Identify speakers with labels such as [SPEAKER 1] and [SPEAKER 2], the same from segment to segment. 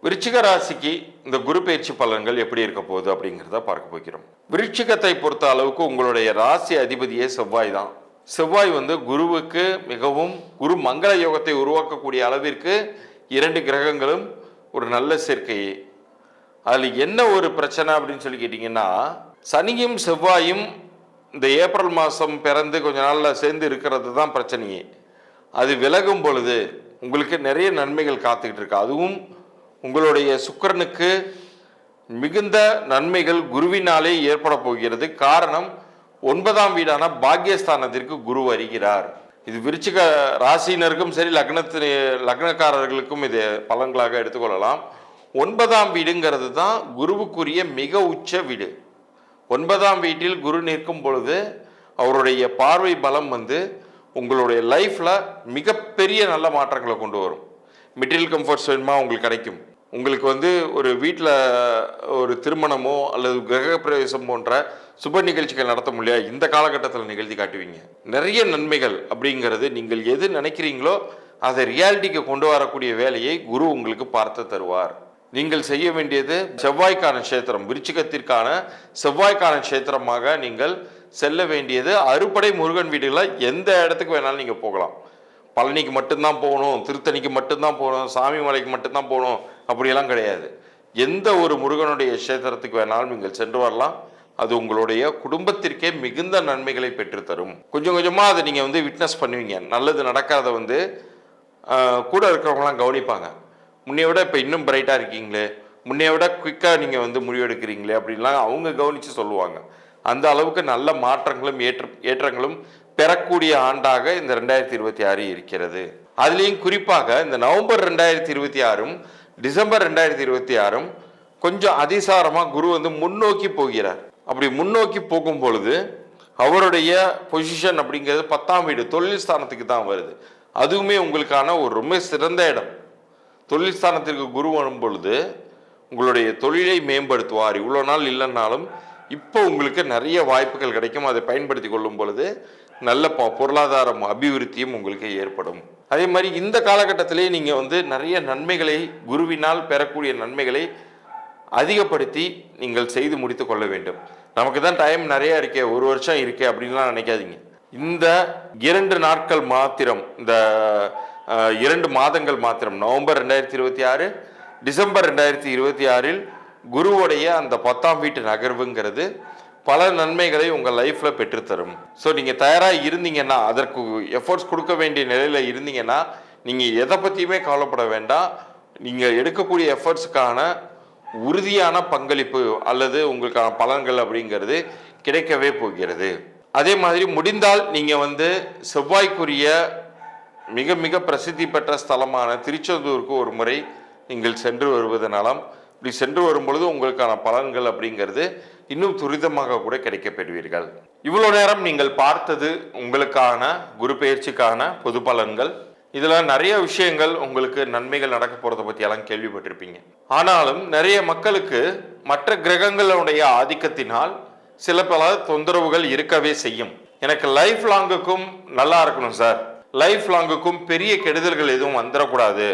[SPEAKER 1] விருச்சிக ராசிக்கு இந்த குரு பயிற்சி பலன்கள் எப்படி இருக்க போகுது அப்படிங்கிறத பார்க்க போகிறோம். விருச்சிகத்தை பொறுத்த அளவுக்கு உங்களுடைய ராசி அதிபதியே செவ்வாய் தான். செவ்வாய் குருவுக்கு மிகவும் குரு மங்கள யோகத்தை உருவாக்கக்கூடிய அளவிற்கு 2 கிரகங்களும் ஒரு நல்ல சேர்க்கையே. அதில் என்ன ஒரு பிரச்சனை அப்படின்னு சொல்லி கேட்டிங்கன்னா, சனியும் செவ்வாயும் இந்த ஏப்ரல் மாதம் பிறந்து கொஞ்ச நாளில் சேர்ந்து இருக்கிறது தான் பிரச்சனையே. அது விலகும் பொழுது உங்களுக்கு நிறைய நன்மைகள் காத்துக்கிட்டு இருக்கு. அதுவும் உங்களுடைய சுக்கிரனுக்கு மிகுந்த நன்மைகள் குருவினாலே ஏற்பட போகிறது. காரணம், 9ஆம் வீடான பாக்யஸ்தானத்திற்கு குரு வருகிறார். இது விருச்சிக ராசியினருக்கும் சரி, லக்னக்காரர்களுக்கும் இது பலன்களாக எடுத்துக்கொள்ளலாம். 9ஆம் வீடுங்கிறது தான் குருவுக்குரிய மிக உச்ச வீடு. 9ஆம் வீட்டில் குரு நிற்கும் பொழுது அவருடைய பார்வை பலம் உங்களுடைய லைஃப்பில் மிகப்பெரிய நல்ல மாற்றங்களை கொண்டு வரும். மெட்டீரியல் கம்ஃபர்ட்ஸ் வேணுமா உங்களுக்கு கிடைக்கும். உங்களுக்கு ஒரு வீட்டில் ஒரு திருமணமோ அல்லது கிரக பிரவேசம் போன்ற சுப நிகழ்ச்சிகள் நடத்த முடியாது, இந்த காலகட்டத்தில் நிகழ்த்தி காட்டுவீங்க. நிறைய நன்மைகள் அப்படிங்கிறது நீங்கள் எது நினைக்கிறீங்களோ அதை ரியாலிட்டிக்கு கொண்டு வரக்கூடிய வேலையை குரு உங்களுக்கு பார்த்து தருவார். நீங்கள் செய்ய வேண்டியது செவ்வாய்க்கான கஷேத்திரம், விருச்சிகத்திற்கான செவ்வாய்க்கான கஷேத்திரமாக நீங்கள் செல்ல வேண்டியது அறுபடை முருகன் வீடுகளில் எந்த இடத்துக்கு வேணாலும் நீங்கள் போகலாம். பழனிக்கு மட்டும்தான் போகணும், திருத்தணிக்கு மட்டும்தான் போகணும், சாமி மலைக்கு மட்டும்தான் போகணும் அப்படியெல்லாம் கிடையாது. எந்த ஒரு முருகனுடைய கஷேத்திரத்துக்கு வேணாலும் நீங்கள் சென்று வரலாம். அது உங்களுடைய குடும்பத்திற்கே மிகுந்த நன்மைகளை பெற்றுத்தரும். கொஞ்சம் கொஞ்சமாக அதை நீங்கள் விட்னஸ் பண்ணுவீங்க. நல்லது நடக்காத கூட இருக்கிறவங்களாம் கவனிப்பாங்க. முன்னைய விட இப்போ இன்னும் பிரைட்டாக இருக்கீங்களே, முன்னைய விட குயிக்காக நீங்கள் முடிவெடுக்கிறீங்களே அப்படின்லாம் அவங்க கவனித்து சொல்லுவாங்க. அந்த அளவுக்கு நல்ல மாற்றங்களும் ஏற்றங்களும் பெறக்கூடிய ஆண்டாக இந்த 2026 இருக்கிறது. அதுலேயும் குறிப்பாக இந்த நவம்பர் 2026 டிசம்பர் 2026 கொஞ்சம் அதிசாரமாக குரு முன்னோக்கி போகிறார். அப்படி முன்னோக்கி போகும் பொழுது அவருடைய பொசிஷன் அப்படிங்கிறது 10ஆம் வீடு தொழில் ஸ்தானத்துக்கு தான் வருது. அதுவுமே உங்களுக்கான ஒரு ரொம்ப சிறந்த இடம். தொழில் ஸ்தானத்திற்கு குரு வரும் பொழுது உங்களுடைய தொழிலை மேம்படுத்துவார். இவ்வளோ நாள் இல்லைன்னாலும் இப்போ உங்களுக்கு நிறைய வாய்ப்புகள் கிடைக்கும். அதை பயன்படுத்தி கொள்ளும் பொழுது நல்ல பொருளாதார அபிவிருத்தியும் உங்களுக்கு ஏற்படும். அதே மாதிரி இந்த காலகட்டத்திலே நீங்கள் நிறைய நன்மைகளை, குருவினால் பெறக்கூடிய நன்மைகளை அதிகப்படுத்தி நீங்கள் செய்து முடித்து கொள்ள வேண்டும். நமக்கு தான் டைம் நிறைய இருக்கே, 1 வருஷம் இருக்கே அப்படின்லாம் நினைக்காதீங்க. இந்த 2 நாட்கள் மாத்திரம், இந்த 2 மாதங்கள் மாத்திரம், நவம்பர் 2026 டிசம்பர் 2026 குருவுடைய அந்த 10ஆம் வீட்டு நகர்வுங்கிறது பல நன்மைகளை உங்கள் லைஃப்பில் பெற்றுத்தரும். ஸோ நீங்கள் தயாராக இருந்தீங்கன்னா, அதற்கு எஃபர்ட்ஸ் கொடுக்க வேண்டிய நிலையில் இருந்தீங்கன்னா, நீங்கள் எதை பற்றியுமே கவலைப்பட வேண்டாம். நீங்கள் எடுக்கக்கூடிய எஃபர்ட்ஸுக்கான உறுதியான பங்களிப்பு அல்லது உங்களுக்கான பலன்கள் அப்படிங்கிறது கிடைக்கவே போகிறது. அதே மாதிரி முடிந்தால் நீங்கள் செவ்வாய்க்குரிய மிக மிக பிரசித்தி பெற்ற ஸ்தலமான திருச்செந்தூருக்கு ஒரு முறை நீங்கள் சென்று வருவதனாலும், இப்படி சென்று வரும் பொழுது உங்களுக்கான பலன்கள் அப்படிங்கிறது இன்னும் துரிதமாக கூட கிடைக்கப்பெறுவீர்கள். இவ்வளோ நேரம் நீங்கள் பார்த்தது உங்களுக்கான குரு பயிற்சிக்கான பொது பலன்கள். இதில் நிறைய விஷயங்கள் உங்களுக்கு நன்மைகள் நடக்க போகிறத பற்றியெல்லாம் கேள்விப்பட்டிருப்பீங்க. ஆனாலும் நிறைய மக்களுக்கு மற்ற கிரகங்களுடைய ஆதிக்கத்தினால் சில பல தொந்தரவுகள் இருக்கவே செய்யும். எனக்கு லைஃப் லாங்குக்கும் நல்லா இருக்கணும் சார், லைஃப் லாங்குக்கும் பெரிய கெடுதல்கள் எதுவும் வந்துடக்கூடாது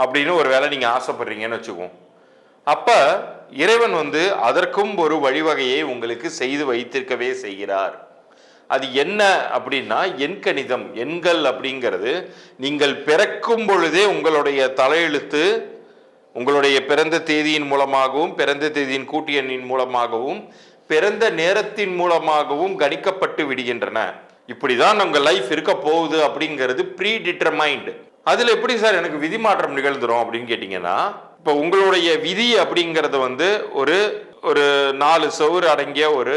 [SPEAKER 1] அப்படின்னு ஒரு வேளை நீங்கள் ஆசைப்படுறீங்கன்னு வச்சுக்குவோம். அப்போ இறைவன் அதற்கும் ஒரு வழிவகையை உங்களுக்கு செய்து வைத்திருக்கவே செய்கிறார். அது என்ன அப்படின்னா, எண்கணிதம். எண்கள் அப்படிங்கிறது நீங்கள் பிறக்கும் பொழுதே உங்களுடைய தலையெழுத்து உங்களுடைய பிறந்த தேதியின் மூலமாகவும், பிறந்த தேதியின் கூட்டு எண்ணின் மூலமாகவும், பிறந்த நேரத்தின் மூலமாகவும் கணிக்கப்பட்டு விடுகின்றன. இப்படிதான் உங்கள் லைஃப் இருக்க போகுது அப்படிங்கிறது ப்ரீ டிட்டர்மைண்ட். அதில் எப்படி சார் எனக்கு விதி மாற்றம் நிகழ்ந்துரும் அப்படின்னு கேட்டிங்கன்னா, இப்போ உங்களுடைய விதி அப்படிங்கிறது ஒரு 4 சவுறு அடங்கிய ஒரு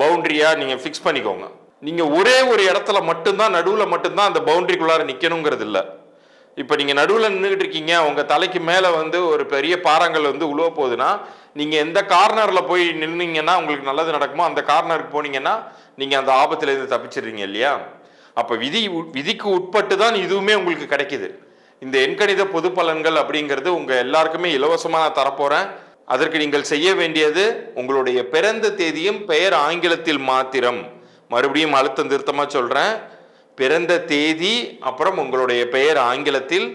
[SPEAKER 1] பவுண்டரியாக நீங்கள் ஃபிக்ஸ் பண்ணிக்கோங்க. நீங்கள் ஒரே ஒரு இடத்துல மட்டும்தான், நடுவில் மட்டும்தான் அந்த பவுண்டரிக்குள்ளார நிற்கணுங்கிறது இல்லை. இப்போ நீங்கள் நடுவில் நின்றுக்கிட்டு இருக்கீங்க, உங்கள் தலைக்கு மேலே ஒரு பெரிய பாறாங்கல் உழுவ போகுதுன்னா, நீங்கள் எந்த கார்னரில் போய் நின்னீங்கன்னா உங்களுக்கு நல்லது நடக்குமோ அந்த கார்னருக்கு போனீங்கன்னா நீங்கள் அந்த ஆபத்துலேருந்து தப்பிச்சிடுறீங்க இல்லையா? அப்போ விதிக்கு உட்பட்டு தான் இதுவுமே உங்களுக்கு கிடைக்குது. இந்த எண்கணித பொது பலன்கள் அப்படிங்கிறது உங்கள் எல்லாருக்குமே இலவசமாக நான் தரப்போகிறேன். அதற்கு நீங்கள் செய்ய வேண்டியது உங்களுடைய பிறந்த தேதியும் பெயர் ஆங்கிலத்தில் மாத்திரம். மறுபடியும் அழுத்தம் திருத்தமாக சொல்கிறேன், பிறந்த தேதி அப்புறம் உங்களுடைய பெயர் ஆங்கிலத்தில்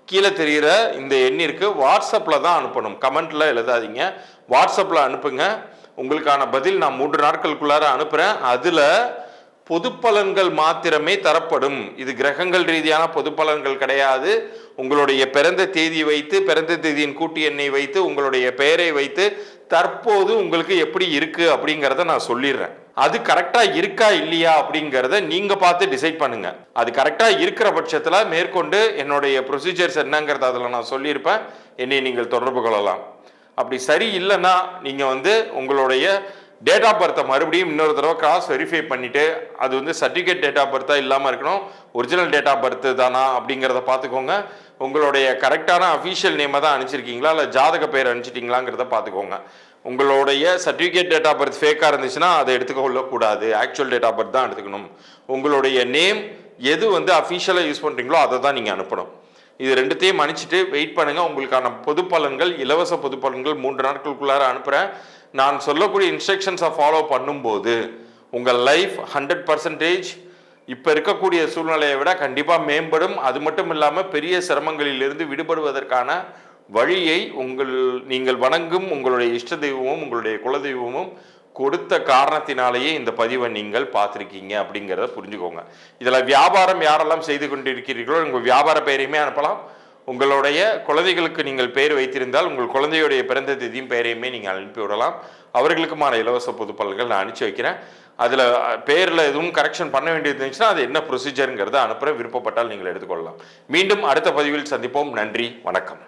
[SPEAKER 1] கீழே தெரிகிற இந்த எண்ணிற்கு வாட்ஸ்அப்பில் தான் அனுப்பணும். கமெண்ட்டில் எழுதாதீங்க, வாட்ஸ்அப்பில் அனுப்புங்க. உங்களுக்கான பதில் நான் 3 நாட்களுக்குள்ளார அனுப்புகிறேன். அதில் பொது பலன்கள் மாத்திரமே தரப்படும். இது கிரகங்கள் ரீதியான பொது பலன்கள் கிடையாது. உங்களுடைய பிறந்த தேதி வைத்து, பிறந்த தேதியின் கூட்டு எண்ணை வைத்து, உங்களுடைய பெயரை வைத்து தற்போது உங்களுக்கு எப்படி இருக்கு அப்படிங்கிறத நான் சொல்லிடுறேன். அது கரெக்டா இருக்கா இல்லையா அப்படிங்கிறத நீங்க பார்த்து டிசைட் பண்ணுங்க. அது கரெக்டா இருக்கிற பட்சத்தில் மேற்கொண்டு என்னுடைய ப்ரொசீஜர்ஸ் என்னங்கிறத அதில் நான் சொல்லியிருப்பேன். என்னை நீங்கள் தொடர்பு கொள்ளலாம். அப்படி சரி இல்லைன்னா நீங்க உங்களுடைய டேட் ஆஃப் பர்த்தை மறுபடியும் இன்னொரு தடவை கிராஸ் வெரிஃபை பண்ணிட்டு, அது சர்டிஃபிகேட் டேட் ஆஃப் பர்த்தா இல்லாமல் இருக்கணும், ஒரிஜினல் டேட் ஆஃப் பர்த் தானா அப்படிங்கிறத பார்த்துக்கோங்க. உங்களுடைய கரெக்டான அஃபீஷியல் நேமை தான் அனுப்பிச்சிருக்கீங்களா இல்லை ஜாதக பேர் அனுப்பிச்சிட்டிங்களாங்கிறத பார்த்துக்கோங்க. உங்களுடைய சர்டிஃபிகேட் டேட் ஆஃப் பர்த் ஃபேக்காக இருந்துச்சுன்னா அதை எடுத்துக்கொள்ளக்கூடாது. ஆக்சுவல் டேட் ஆஃப் பர்த் தான் எடுத்துக்கணும். உங்களுடைய நேம் எது அஃபீஷியலாக யூஸ் பண்ணுறீங்களோ அதை தான் நீங்கள் அனுப்பணும். இது ரெண்டுத்தையும் அனுப்பிச்சிட்டு வெயிட் பண்ணுங்கள். உங்களுக்கான பொது பலன்கள், இலவச பொது பலன்கள் 3 நாட்களுக்குள்ளார அனுப்புகிறேன். நான் சொல்லக்கூடிய இன்ஸ்ட்ரக்ஷன்ஸை ஃபாலோ பண்ணும்போது உங்கள் லைஃப் 100% இப்போ இருக்கக்கூடிய சூழ்நிலையை விட கண்டிப்பாக மேம்படும். அது மட்டும் இல்லாமல் பெரிய சிரமங்களிலிருந்து விடுபடுவதற்கான வழியை நீங்கள் வணங்கும் உங்களுடைய இஷ்ட தெய்வமும் உங்களுடைய குலதெய்வமும் கொடுத்த காரணத்தினாலேயே இந்த பதிவை நீங்கள் பார்த்துருக்கீங்க அப்படிங்கிறத புரிஞ்சுக்கோங்க. இதில் வியாபாரம் யாரெல்லாம் செய்து கொண்டிருக்கிறீர்களோ உங்கள் வியாபார பெயரையுமே அனுப்பலாம். உங்களுடைய குழந்தைகளுக்கு நீங்கள் பெயர் வைத்திருந்தால் உங்கள் குழந்தையுடைய பிறந்த தேதியும் பெயரையுமே நீங்கள் அனுப்பி விடலாம். அவர்களுக்குமான இலவச பொது பலன்கள் நான் அனுப்பிச்சி வைக்கிறேன். அதில் பேரில் எதுவும் கரெக்ஷன் பண்ண வேண்டியது இருந்துச்சுன்னா அது என்ன ப்ரொசீஜருங்கிறத அனுப்புகிறேன். விருப்பப்பட்டால் நீங்கள் எடுத்துக்கொள்ளலாம். மீண்டும் அடுத்த பதிவில் சந்திப்போம். நன்றி, வணக்கம்.